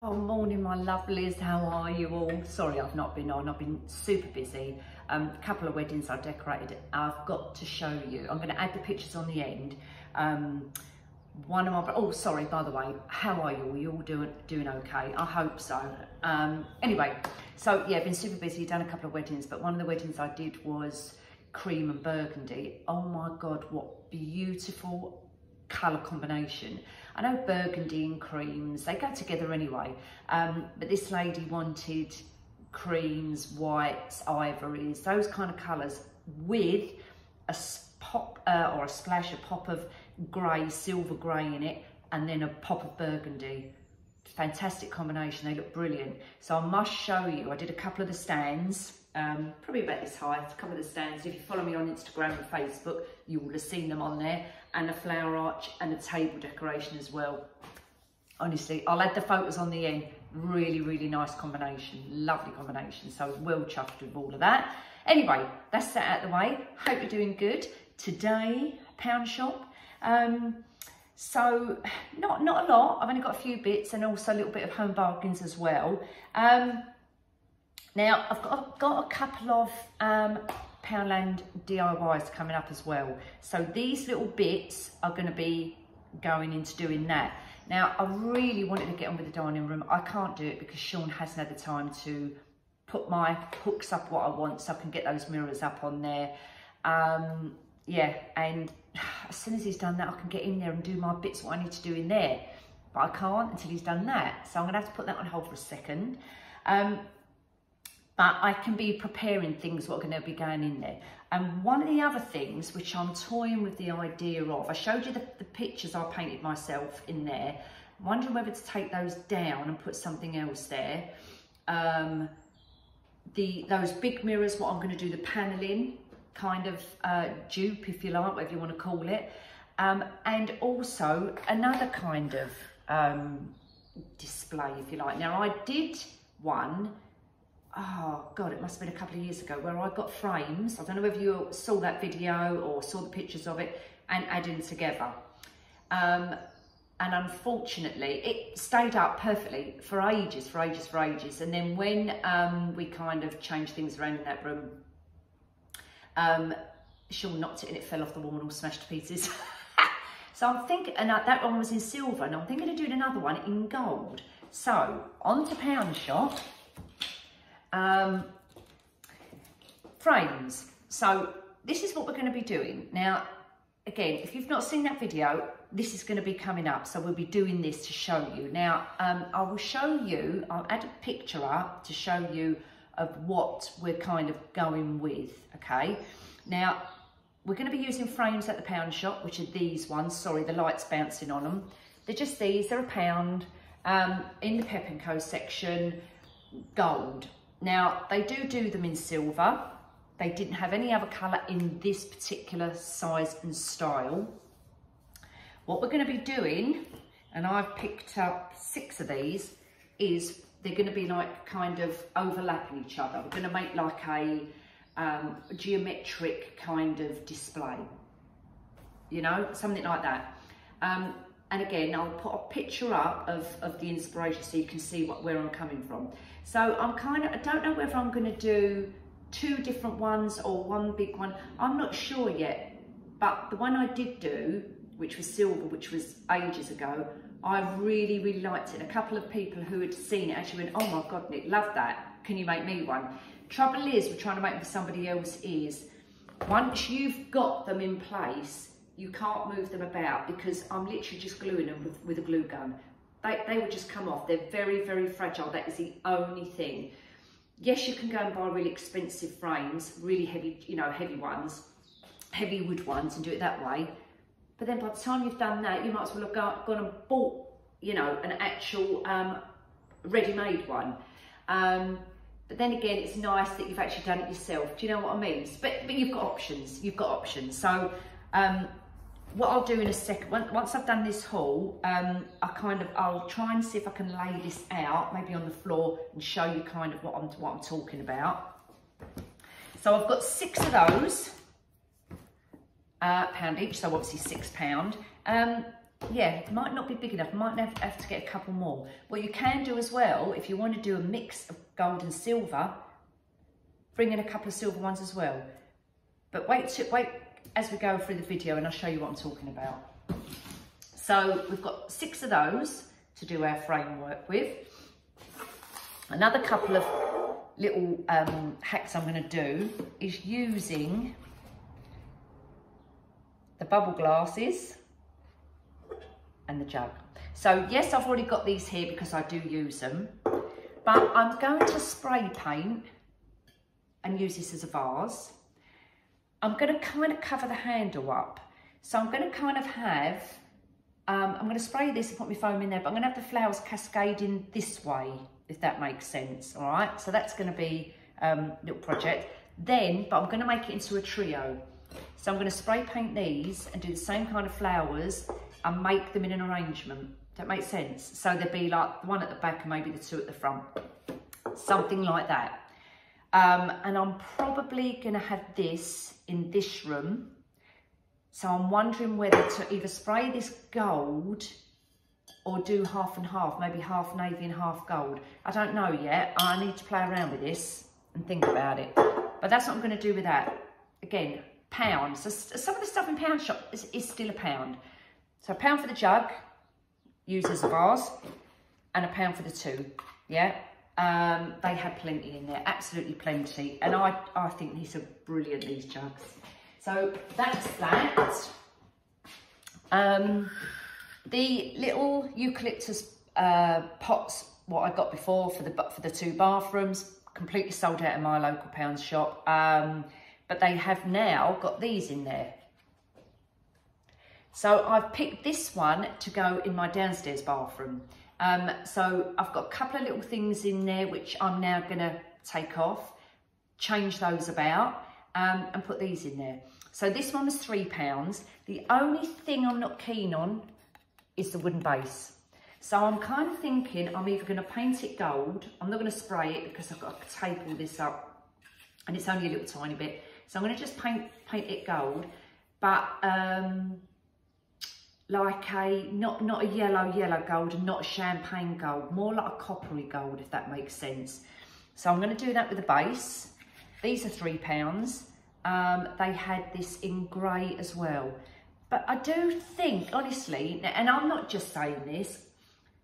Oh, morning, my lovelies. How are you all? Sorry, I've not been on. I've been super busy. A couple of weddings I decorated. I've got to show you. I'm going to add the pictures on the end. One of my... Oh, sorry, by the way. How are you all? You all doing okay? I hope so. Anyway, so yeah, been super busy. Done a couple of weddings, but one of the weddings I did was cream and burgundy. Oh my God, what beautiful colour combination. I know burgundy and creams, they go together anyway, but this lady wanted creams, whites, ivories, those kind of colours with a pop or a splash, a pop of grey, silver grey in it, and then a pop of burgundy. Fantastic combination, they look brilliant. So I must show you, I did a couple of the stands, probably about this high, a couple of the stands. If you follow me on Instagram and Facebook, you will have seen them on there, and a flower arch and a table decoration as well. Honestly, I'll add the photos on the end. Really, really nice combination, lovely combination. So well chuffed with all of that. Anyway, that's that out of the way. Hope you're doing good. Today, pound shop. So not a lot. I've only got a few bits and also a little bit of home bargains as well. Now I've got a couple of Poundland DIYs coming up as well. So these little bits are going to be going into doing that. Now I really wanted to get on with the dining room. I can't do it because Sean hasn't had the time to put my hooks up what I want, so I can get those mirrors up on there. Yeah, and as soon as he's done that, I can get in there and do my bits what I need to do in there. But I can't until he's done that. So I'm going to have to put that on hold for a second. But I can be preparing things what are going to be going in there. And one of the other things which I'm toying with the idea of, I showed you the pictures I painted myself in there. I'm wondering whether to take those down and put something else there. Those big mirrors, what I'm going to do, the panelling, kind of dupe, if you like, whatever you want to call it. And also another kind of display, if you like. Now I did one, oh God, it must have been a couple of years ago, where I got frames. I don't know whether you saw that video or saw the pictures of it, and adding together. And unfortunately, it stayed up perfectly for ages. And then when we kind of changed things around in that room, Sean knocked it and it fell off the wall and all smashed to pieces. So I'm thinking, and that one was in silver, and I'm thinking of doing another one in gold. So on to Pound Shop. Frames. So this is what we're going to be doing. Now, again, if you've not seen that video, this is going to be coming up. So we'll be doing this to show you. Now, I will show you, I'll add a picture up to show you of what we're kind of going with, okay? Now, we're going to be using frames at the Pound Shop, which are these ones. Sorry, the light's bouncing on them. They're just these, they're £1. In the Pep & Co section, gold. Now, they do them in silver. They didn't have any other colour in this particular size and style. What we're going to be doing, and I've picked up 6 of these, is they're going to be like kind of overlapping each other. We're going to make like a geometric kind of display, you know, something like that. And again, I'll put a picture up of the inspiration so you can see where I'm coming from. So I don't know whether I'm going to do 2 different ones or one big one. I'm not sure yet, but the one I did do, which was silver, which was ages ago, I really, really liked it. And a couple of people who had seen it actually went, oh my God, Nick, love that. Can you make me one? Trouble is, we're trying to make them for somebody else is, once you've got them in place, you can't move them about because I'm literally just gluing them with a glue gun. They will just come off. They're very, very fragile. That is the only thing. Yes, you can go and buy really expensive frames, really heavy, you know, heavy ones, heavy wood ones, and do it that way. But then by the time you've done that, you might as well have gone and bought, you know, an actual ready-made one. But then again, it's nice that you've actually done it yourself. Do you know what I mean? But you've got options. You've got options. So what I'll do in a second, once I've done this haul, I'll try and see if I can lay this out, maybe on the floor, and show you kind of what I'm talking about. So I've got 6 of those, £1 each, so obviously £6. yeah, it might not be big enough. Might have to get a couple more. What you can do as well, if you want to do a mix of gold and silver, bring in a couple of silver ones as well. But wait as we go through the video and I'll show you what I'm talking about. So we've got 6 of those to do our framework with. Another couple of little hacks I'm going to do is using the bubble glasses and the jug. So yes, I've already got these here because I do use them, but I'm going to spray paint and use this as a vase. I'm going to kind of cover the handle up. So I'm going to kind of have, I'm going to spray this and put my foam in there, but I'm going to have the flowers cascading this way, if that makes sense, all right? So that's going to be a little project. Then, but I'm going to make it into a trio. So I'm going to spray paint these and do the same kind of flowers and make them in an arrangement. That makes sense? So there'd be like the one at the back and maybe the 2 at the front. Something like that. And I'm probably going to have this in this room. So I'm wondering whether to either spray this gold or do half and half, maybe half navy and half gold. I don't know yet. I need to play around with this and think about it. But that's what I'm going to do with that. Again, £1. So some of the stuff in pound shop is still £1. So £1 for the jug, use as a vase, and £1 for the 2, yeah? They had plenty in there, absolutely plenty. And I think these are brilliant, these jugs. So that's that. The little eucalyptus pots, what I got before for the 2 bathrooms, completely sold out in my local pound shop. But they have now got these in there. So I've picked this one to go in my downstairs bathroom. So I've got a couple of little things in there which I'm now going to take off, change those about, and put these in there. So this one was £3. The only thing I'm not keen on is the wooden base. So I'm kind of thinking I'm either going to paint it gold. I'm not going to spray it because I've got to tape all this up and it's only a little tiny bit. So I'm going to just paint it gold, but like a, not a yellow gold and not a champagne gold, more like a coppery gold, if that makes sense. So I'm going to do that with the base. These are £3. They had this in grey as well. But I do think, honestly, and I'm not just saying this,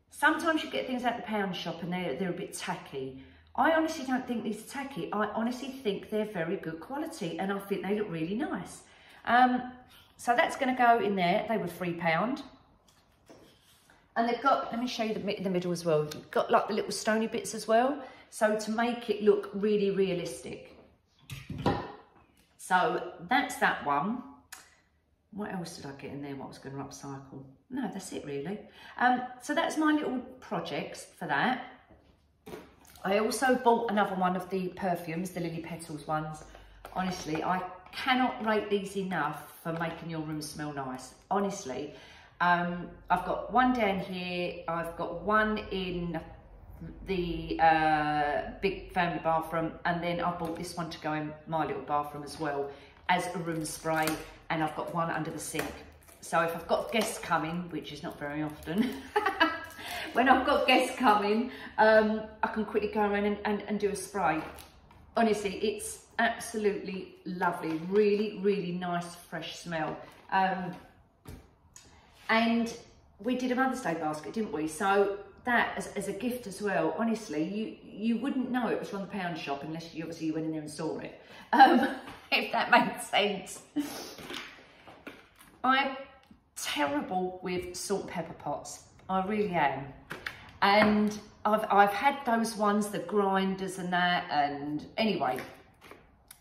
sometimes you get things at the pound shop and they're a bit tacky. I honestly don't think these are tacky. I honestly think they're very good quality and I think they look really nice. So that's going to go in there. They were £3. And they've got, let me show you the middle as well. You've got like the little stony bits as well. So to make it look really realistic. So that's that one. What else did I get in there? What I was going to upcycle? No, that's it really. So that's my little projects for that. I also bought another one of the perfumes, the Lily Petals ones. Honestly, I cannot rate these enough for making your room smell nice. Honestly, I've got one down here. I've got one in the big family bathroom, and then I bought this one to go in my little bathroom as well as a room spray, and I've got one under the sink. So if I've got guests coming, which is not very often, when I've got guests coming, I can quickly go around and do a spray. Honestly, it's absolutely lovely, really, really nice, fresh smell. And we did a Mother's Day basket, didn't we? So that as a gift as well, honestly, you wouldn't know it was from the pound shop unless you obviously went in there and saw it, if that makes sense. I'm terrible with salt and pepper pots. I really am. And I've had those ones, the grinders and that, and anyway.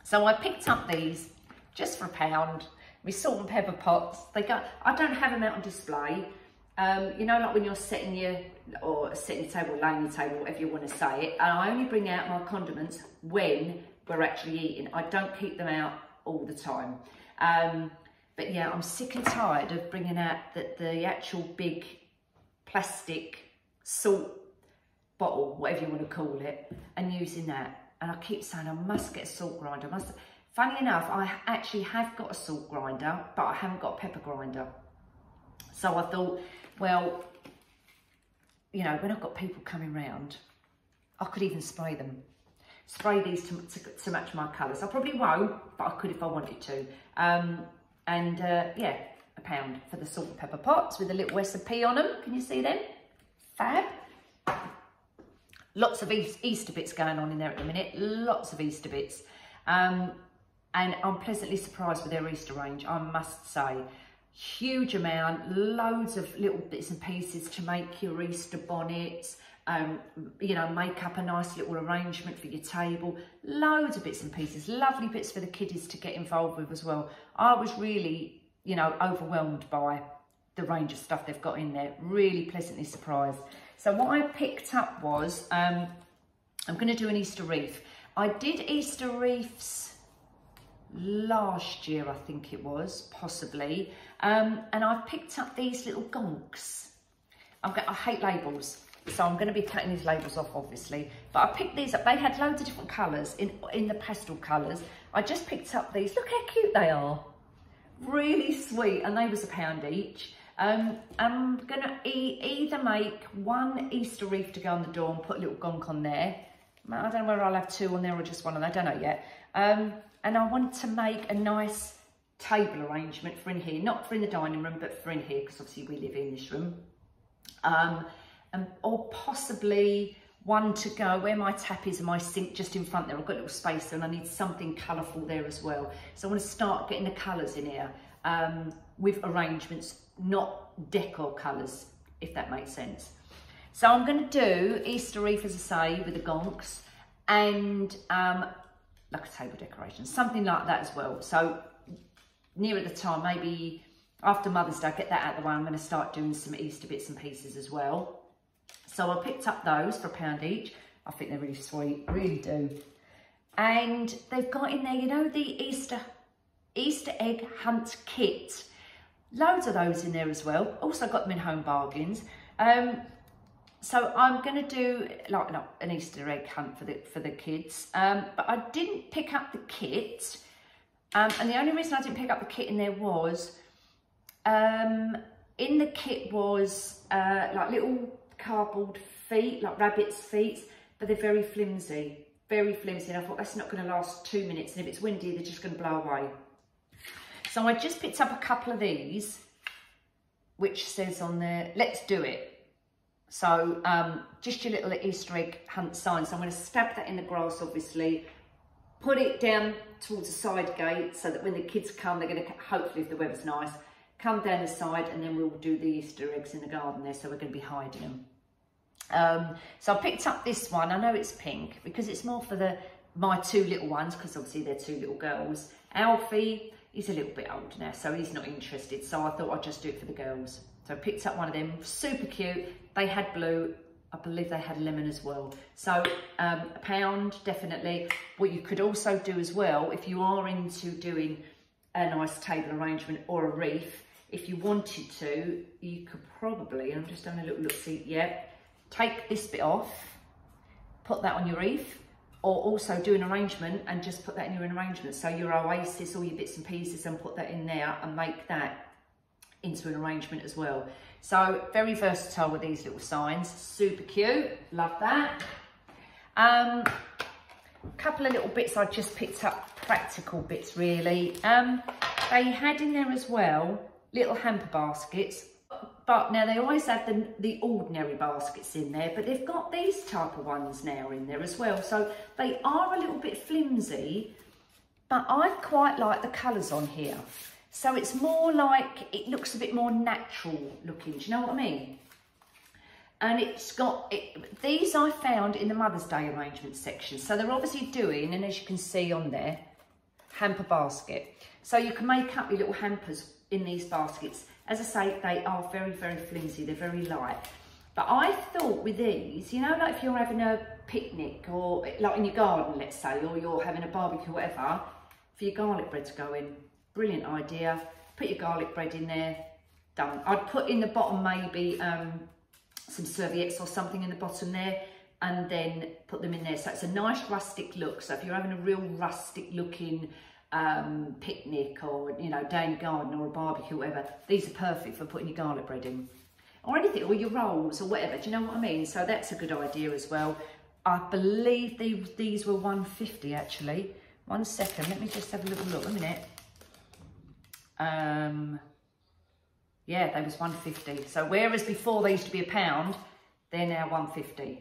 So I picked up these just for £1, with salt and pepper pots. I don't have them out on display. You know, like when you're setting your table, laying your table, whatever you want to say it. And I only bring out my condiments when we're actually eating. I don't keep them out all the time. But yeah, I'm sick and tired of bringing out the actual big plastic salt bottle, whatever you want to call it, and using that. And I keep saying I must get a salt grinder. Funny enough, I actually have got a salt grinder, but I haven't got a pepper grinder. So I thought, well, you know, when I've got people coming round, I could even spray them. Spray these to match my colours. I probably won't, but I could if I wanted to. Yeah, £1 for the salt and pepper pots with a little recipe on them. Can you see them? Fab. Lots of Easter bits going on in there at the minute. Lots of Easter bits. And I'm pleasantly surprised with their Easter range, I must say. Huge amount, loads of little bits and pieces to make your Easter bonnets, you know, make up a nice little arrangement for your table. Loads of bits and pieces, lovely bits for the kiddies to get involved with as well. I was really, you know, overwhelmed by the range of stuff they've got in there. Really pleasantly surprised. So what I picked up was, I'm going to do an Easter wreath. I did Easter wreaths last year, I think it was, possibly. And I've picked up these little gonks. I hate labels, so I'm going to be cutting these labels off, obviously. But I picked these up. They had loads of different colours, in the pastel colours. I just picked up these. Look how cute they are. Really sweet, and they was £1 each. I'm going to either make one Easter wreath to go on the door and put a little gonk on there. I don't know whether I'll have two on there or just one, and I don't know yet. And I want to make a nice table arrangement for in here, not for in the dining room, but for in here, because obviously we live in this room. Or possibly one to go where my tap is and my sink just in front there. I've got a little space there and I need something colourful there as well. So I want to start getting the colours in here with arrangements, not decor colours, if that makes sense. So I'm going to do Easter wreath, as I say, with the gonks and like a table decoration, something like that as well. So nearer the time, maybe after Mother's Day, get that out of the way. I'm going to start doing some Easter bits and pieces as well. So I picked up those for £1 each. I think they're really sweet, really do. And they've got in there, you know, the Easter egg hunt kit. Loads of those in there as well. Also got them in Home Bargains. So I'm going to do like an Easter egg hunt for the kids. But I didn't pick up the kit. And the only reason I didn't pick up the kit in there was, in the kit was like little cardboard feet, like rabbit's feet, but they're very flimsy. Very flimsy. And I thought that's not going to last 2 minutes. And if it's windy, they're just going to blow away. So I just picked up a couple of these, which says on there, let's do it. So just your little Easter egg hunt sign. So I'm going to stab that in the grass, obviously, put it down towards the side gate so that when the kids come, they're going to, hopefully if the weather's nice, come down the side and then we'll do the Easter eggs in the garden there. So we're going to be hiding them. So I picked up this one. I know it's pink because it's more for my two little ones, because obviously they're two little girls. Alfie, he's a little bit old now, so he's not interested. So I thought I'd just do it for the girls. So I picked up one of them, super cute. They had blue, I believe they had lemon as well. So £1, definitely. What you could also do as well, if you are into doing a nice table arrangement or a wreath, if you wanted to, you could probably, I'm just having a little look, see, yeah, take this bit off, put that on your wreath, or also do an arrangement and just put that in your arrangement. So your oasis, all your bits and pieces, and put that in there and make that into an arrangement as well. So very versatile with these little signs, super cute, love that. Couple of little bits I just picked up, practical bits really. They had in there as well little hamper baskets, but now they always have the ordinary baskets in there, but they've got these type of ones now in there as well. So they are a little bit flimsy, but I quite like the colours on here. So it's more like, it looks a bit more natural looking, do you know what I mean? And it's got, these I found in the Mother's Day arrangement section. So they're obviously doing, and as you can see on there, hamper basket. So you can make up your little hampers in these baskets. As I say, they are very, very flimsy, they're very light. But I thought with these, you know, like if you're having a picnic or like in your garden, let's say, or you're having a barbecue, whatever, for your garlic bread to go in. Brilliant idea. Put your garlic bread in there, done. I'd put in the bottom maybe some serviettes or something in the bottom there, and then put them in there. So it's a nice rustic look. So if you're having a real rustic looking picnic or, you know, day in the garden or a barbecue, whatever. These are perfect for putting your garlic bread in. Or anything, or your rolls or whatever, do you know what I mean? So that's a good idea as well. I believe these were £1.50 actually. 1 second, let me just have a little look, a minute. Yeah, they was £1.50. So whereas before they used to be £1, they're now £1.50.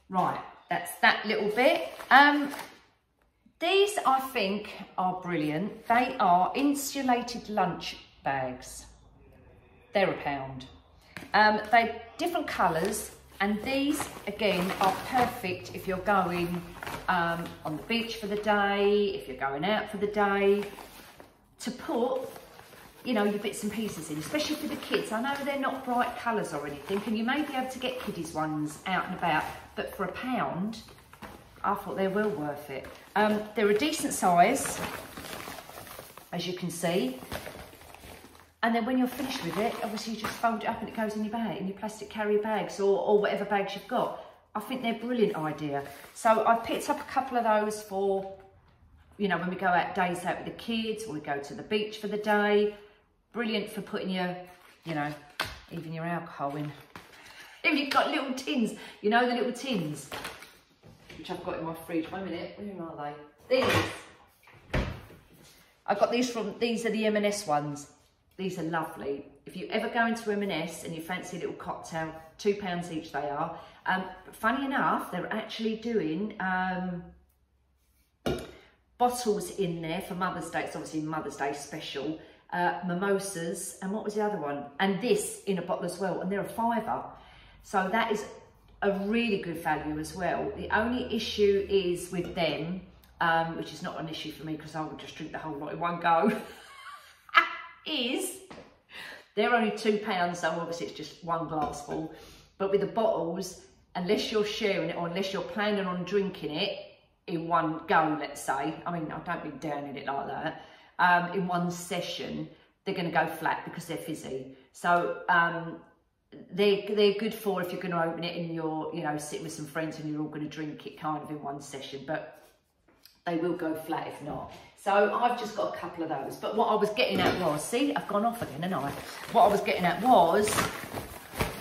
Right, that's that little bit. These I think are brilliant. They are insulated lunch bags. They're £1. They're different colours, and these again are perfect if you're going on the beach for the day, if you're going out for the day, to put, you know, your bits and pieces in, especially for the kids. I know they're not bright colours or anything, and you may be able to get kiddies ones out and about, but for £1, I thought they're well worth it. They're a decent size, as you can see. And then when you're finished with it, obviously you just fold it up and it goes in your bag, in your plastic carrier bags or whatever bags you've got. I think they're a brilliant idea. So I've picked up a couple of those for, you know, when we go out days out with the kids, or we go to the beach for the day. Brilliant for putting your, you know, even your alcohol in. If you've got little tins, you know, the little tins, which I've got in my fridge. Wait a minute, where are they? These. I got these from, these are the M&S ones. These are lovely. If you ever go into M&S and you fancy a little cocktail, £2 each they are. But funny enough, they're actually doing bottles in there for Mother's Day. It's obviously Mother's Day special. Mimosas, and what was the other one? And this in a bottle as well, and they're £5. So that is a really good value as well. The only issue is with them, which is not an issue for me because I would just drink the whole lot in one go, is they're only £2, so obviously it's just one glass full. But with the bottles, unless you're sharing it or unless you're planning on drinking it in one go, let's say, I mean, I don't mean downing it like that, in one session, they're going to go flat because they're fizzy. So they're good for if you're going to open it and you're, you know, sitting with some friends and you're all going to drink it kind of in one session, but they will go flat if not. So I've just got a couple of those. But what I was getting at was, see, I've gone off again, haven't I? What I was getting at was,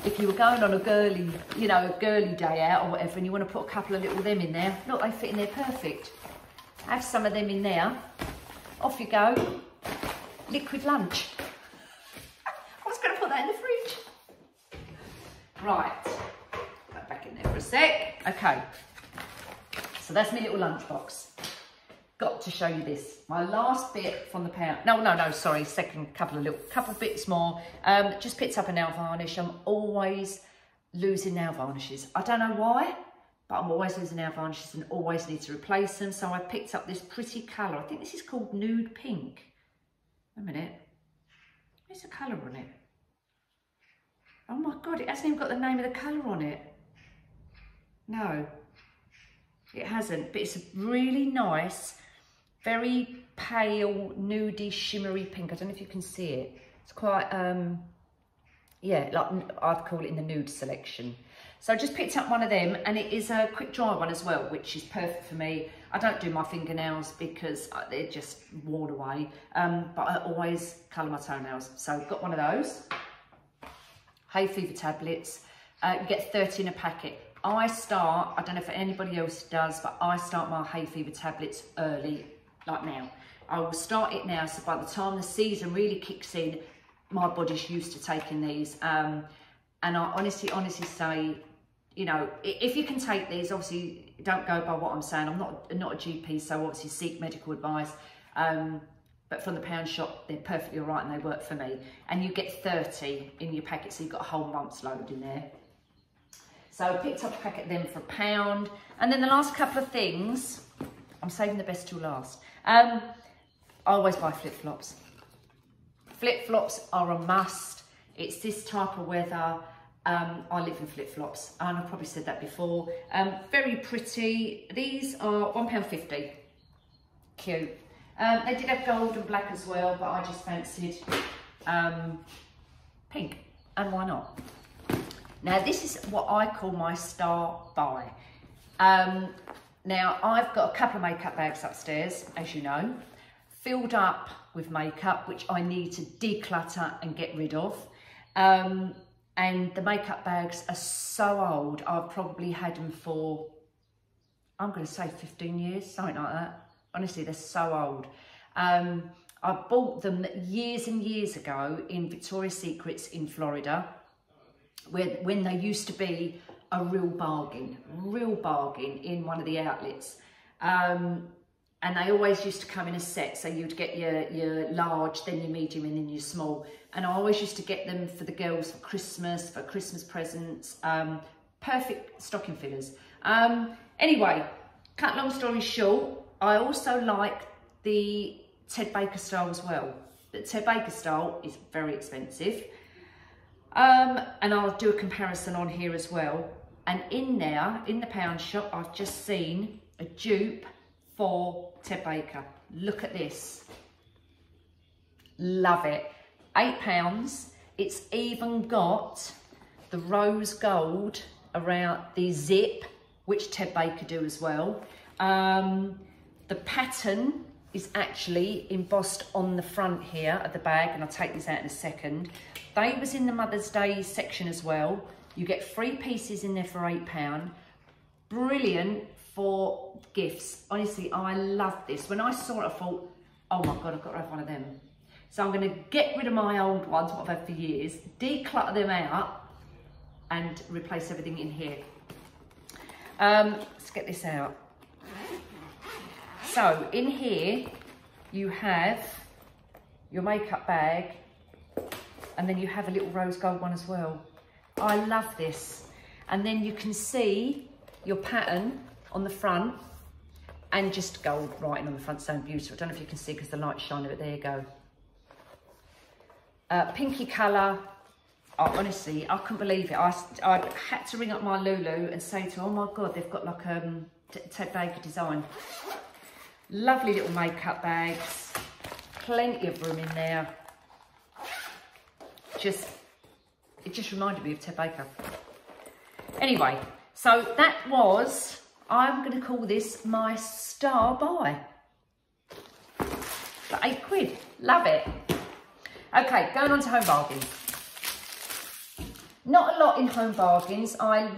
if you were going on a girly, you know, a girly day out or whatever, and you want to put a couple of little them in there, look, they fit in there perfect. Have some of them in there. Off you go. Liquid lunch. I was going to put that in the fridge. Right. Put that back in there for a sec. Okay. So that's my little lunchbox. Got to show you this. My last bit from the pound. No, sorry. Second couple bits more. Just picked up a nail varnish. I'm always losing nail varnishes. I don't know why, but I'm always losing nail varnishes and always need to replace them. So I picked up this pretty colour. I think this is called Nude Pink. A minute. Where's the colour on it? Oh my God, it hasn't even got the name of the colour on it. No, it hasn't. But it's a really nice, very pale, nudie, shimmery pink. I don't know if you can see it. It's quite, yeah, like I'd call it in the nude selection. So I just picked up one of them, and it is a quick dry one as well, which is perfect for me. I don't do my fingernails because they're just worn away, but I always colour my toenails. So I've got one of those. Hay fever tablets. You get 30 in a packet. I don't know if anybody else does, but I start my hay fever tablets early, like now. I will start it now, so by the time the season really kicks in, my body's used to taking these. And I honestly say, you know, if you can take these, obviously don't go by what I'm saying. I'm not a GP, so obviously seek medical advice. But from the pound shop, they're perfectly all right and they work for me. And you get 30 in your packet, so you've got a whole month's load in there. So I picked up a packet of them for £1. And then the last couple of things, I'm saving the best till last. I always buy flip-flops. Flip-flops are a must. It's this type of weather. I live in flip-flops, and I've probably said that before. Very pretty. These are £1.50. Cute. They did have gold and black as well, but I just fancied pink, and why not? Now this is what I call my star buy. Now I've got a couple of makeup bags upstairs, as you know. filled up with makeup, which I need to declutter and get rid of. And the makeup bags are so old. I've probably had them for, I'm going to say 15 years, something like that. Honestly, they're so old. I bought them years and years ago in Victoria's Secrets in Florida, when they used to be a real bargain in one of the outlets. And they always used to come in a set, so you'd get your large, then your medium, and then your small. And I always used to get them for the girls for Christmas presents, perfect stocking fillers. Anyway, cut long story short, I also like the Ted Baker style as well. The Ted Baker style is very expensive. And I'll do a comparison on here as well. And in there, in the pound shop, I've just seen a dupe for Ted Baker. Look at this. Love it. £8. It's even got the rose gold around the zip, which Ted Baker do as well. The pattern is actually embossed on the front here of the bag, and I'll take this out in a second. They was in the Mother's Day section as well. You get 3 pieces in there for £8. Brilliant for gifts. Honestly, I love this. When I saw it, I thought, oh my God, I've got to have one of them. So I'm going to get rid of my old ones, what I've had for years, declutter them out, and replace everything in here. Let's get this out. So in here, you have your makeup bag, and then you have a little rose gold one as well. I love this. And then you can see your pattern on the front, and just gold writing on the front, so beautiful. I don't know if you can see because the light's shining, but there you go. Pinky colour. Oh, honestly, I couldn't believe it. I had to ring up my Lulu and say to her, oh my God, they've got like Ted Baker design. Lovely little makeup bags. Plenty of room in there. It just reminded me of Ted Baker. Anyway, so that was, I'm going to call this my star buy. For £8. Love it. Okay, going on to Home Bargains. Not a lot in Home Bargains. I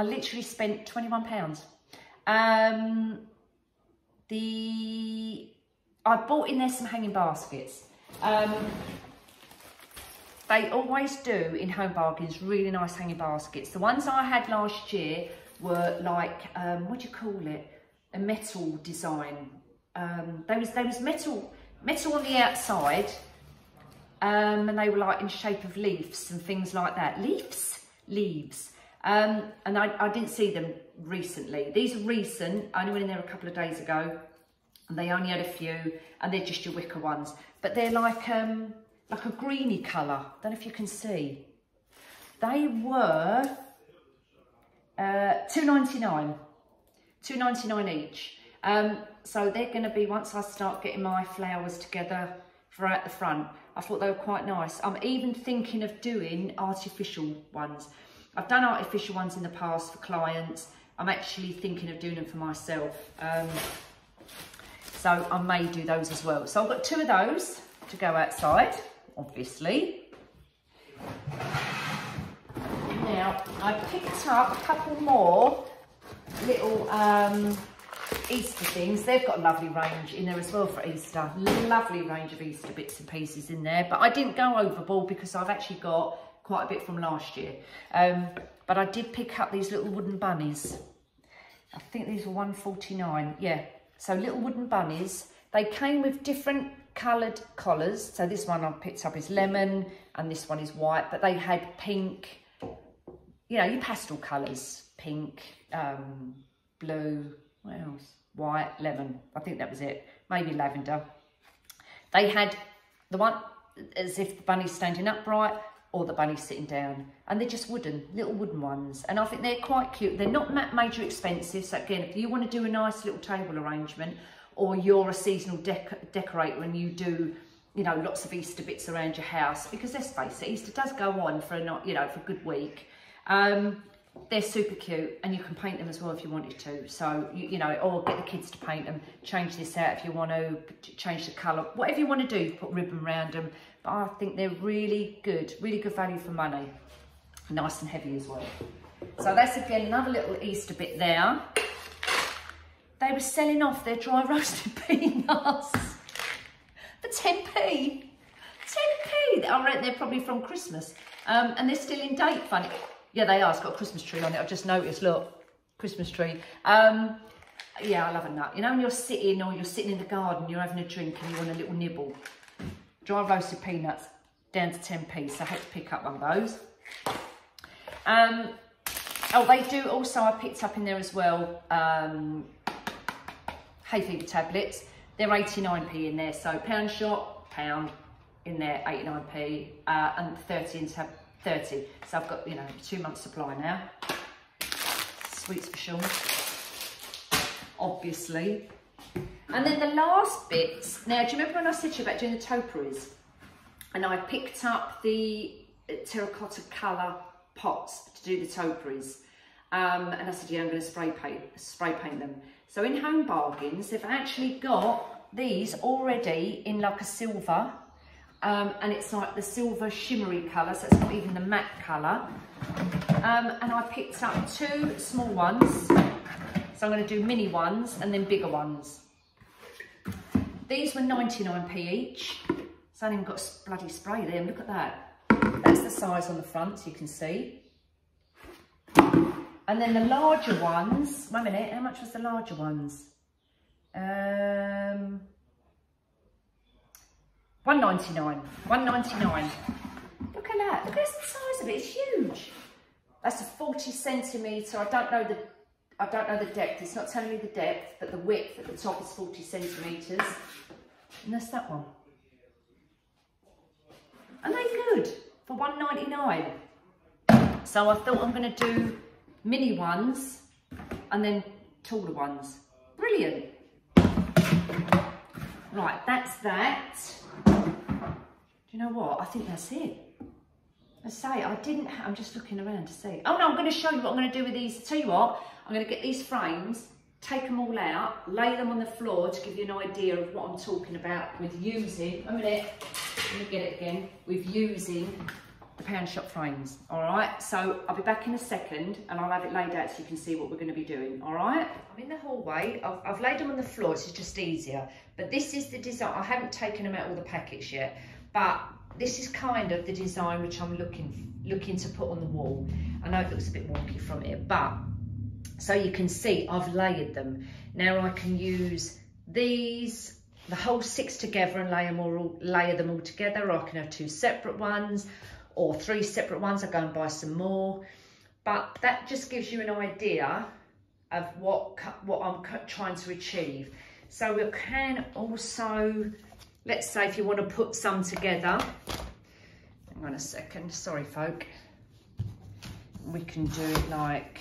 literally spent £21. I bought in there some hanging baskets. They always do in Home Bargains really nice hanging baskets. The ones I had last year were like, what do you call it? A metal design. There was metal on the outside, and they were like in shape of leaves and things like that. Leaves. And I didn't see them recently. These are recent. I only went in there a couple of days ago, and they only had a few, and they're just your wicker ones. But they're like a greeny colour. Don't know if you can see. They were £2.99. £2.99 each. So they're going to be, once I start getting my flowers together throughout the front, I thought they were quite nice. I'm even thinking of doing artificial ones. I've done artificial ones in the past for clients. I'm actually thinking of doing them for myself. So I may do those as well. So I've got 2 of those to go outside, obviously. Now, I picked up a couple more little Easter things. They've got a lovely range in there as well for Easter. Lovely range of Easter bits and pieces in there. But I didn't go overboard because I've actually got quite a bit from last year. But I did pick up these little wooden bunnies. I think these were £1.49. Yeah. So little wooden bunnies. They came with different coloured collars. So this one I picked up is lemon and this one is white. But they had pink, you know, your pastel colours. Pink, blue, what else? White, lemon. I think that was it. Maybe lavender. They had the one as if the bunny's standing upright or the bunny's sitting down. And they're just wooden, little wooden ones. And I think they're quite cute. They're not major expensive. So again, if you want to do a nice little table arrangement, or you're a seasonal decorator and you do, you know, lots of Easter bits around your house, because let's face it, Easter does go on for a, you know, for a good week. they're super cute, and you can paint them as well if you wanted to. So, you know, or get the kids to paint them, change this out if you want to, change the colour, whatever you want to do, put ribbon around them. But I think they're really good value for money. Nice and heavy as well. So that's again another little Easter bit there. They were selling off their dry roasted peanuts for 10p. 10p. I reckon they're probably from Christmas. And they're still in date, funny. Yeah, they are. It's got a Christmas tree on it. I've just noticed, look, Christmas tree. Yeah, I love a nut. You know, when you're sitting or you're sitting in the garden, you're having a drink and you want a little nibble. Dry roasted peanuts down to 10p. So I had to pick up one of those. Oh, they do also, I picked up in there as well, hay fever tablets. They're 89p in there. So pound shop, pound in there, 89p, and 30 in tab 30. So I've got, you know, 2 months supply now. Sweets for Sean, obviously. And then the last bits. Now, do you remember when I said to you about doing the topiaries? And I picked up the terracotta colour pots to do the topiaries. And I said, yeah, I'm going to spray paint them. So in Home Bargains, they've actually got these already in like a silver. And it's like the silver shimmery colour, so it's not even the matte colour. And I picked up 2 small ones. So I'm going to do mini ones and then bigger ones. These were 99p each. So I haven't even got a bloody spray there. Look at that. That's the size on the front, so you can see. And then the larger ones, wait a minute, how much was the larger ones? $1.99. $1.99. Look at that. Look at the size of it. It's huge. That's a 40 centimetre. I don't know the depth. It's not telling me the depth, but the width at the top is 40 centimetres. And that's that one. And they're good for $1.99. So I thought I'm going to do mini ones and then taller ones. Brilliant. Right, that's that. Do you know what? I think that's it. I say, I'm just looking around to see. Oh no, I'm going to show you what I'm going to do with these. Tell you what, I'm going to get these frames, take them all out, lay them on the floor to give you an idea of what I'm talking about with using, a minute, let me get it again, with using the pound shop frames. All right, so I'll be back in a second and I'll have it laid out so you can see what we're going to be doing. All right, I'm in the hallway. I've laid them on the floor, it's just easier, but this is the design. I haven't taken them out all the packets yet, but this is kind of the design which I'm looking to put on the wall. I know it looks a bit wonky from here, but so you can see I've layered them. Now I can use these, the whole 6 together and layer them all together, or I can have 2 separate ones or 3 separate ones. I go and buy some more, but that just gives you an idea of what I'm trying to achieve. So we can also, let's say if you want to put some together, hang on a second, sorry folk, we can do it like,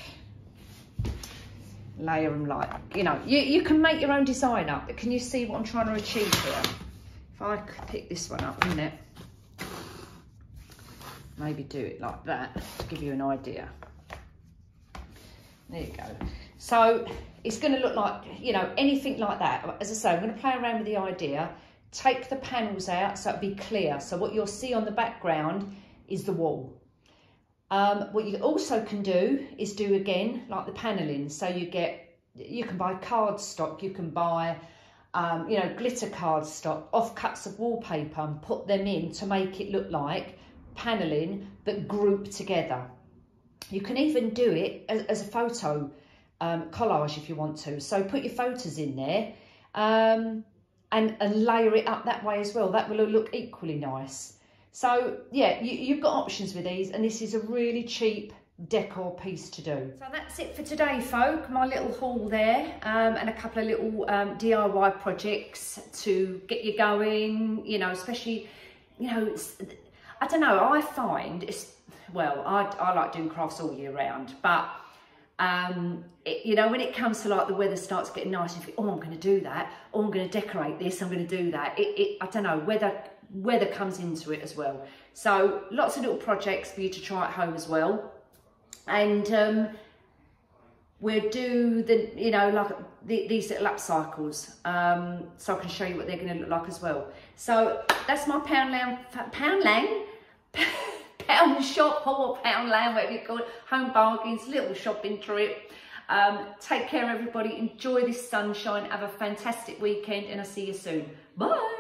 layer them like, you know, you can make your own design up, but can you see what I'm trying to achieve here? If I pick this one up, isn't it? Maybe do it like that to give you an idea. There you go. So it's going to look like, you know, anything like that. As I say, I'm going to play around with the idea, take the panels out so it'll be clear. So what you'll see on the background is the wall. What you also can do is do again like the panelling. So you can buy cardstock, you can buy you know, glitter cardstock, offcuts of wallpaper, and put them in to make it look like panelling but grouped together. You can even do it as a photo collage if you want to. So put your photos in there and layer it up that way as well. That will look equally nice. So yeah, you've got options with these, and this is a really cheap decor piece to do. So that's it for today, folk. My little haul there, and a couple of little DIY projects to get you going, you know, especially, you know, I don't know, I find it's, well, I like doing crafts all year round, but you know, when it comes to like the weather starts getting nice, you think, oh, I'm going to do that, or I'm going to decorate this, I'm going to do that. I don't know, weather comes into it as well. So lots of little projects for you to try at home as well. And we'll do the, you know, like these little upcycles, so I can show you what they're going to look like as well. So that's my Pound shop, or Poundland, whatever you call it, Home Bargains, little shopping trip. Take care everybody, enjoy this sunshine, have a fantastic weekend, and I'll see you soon. Bye.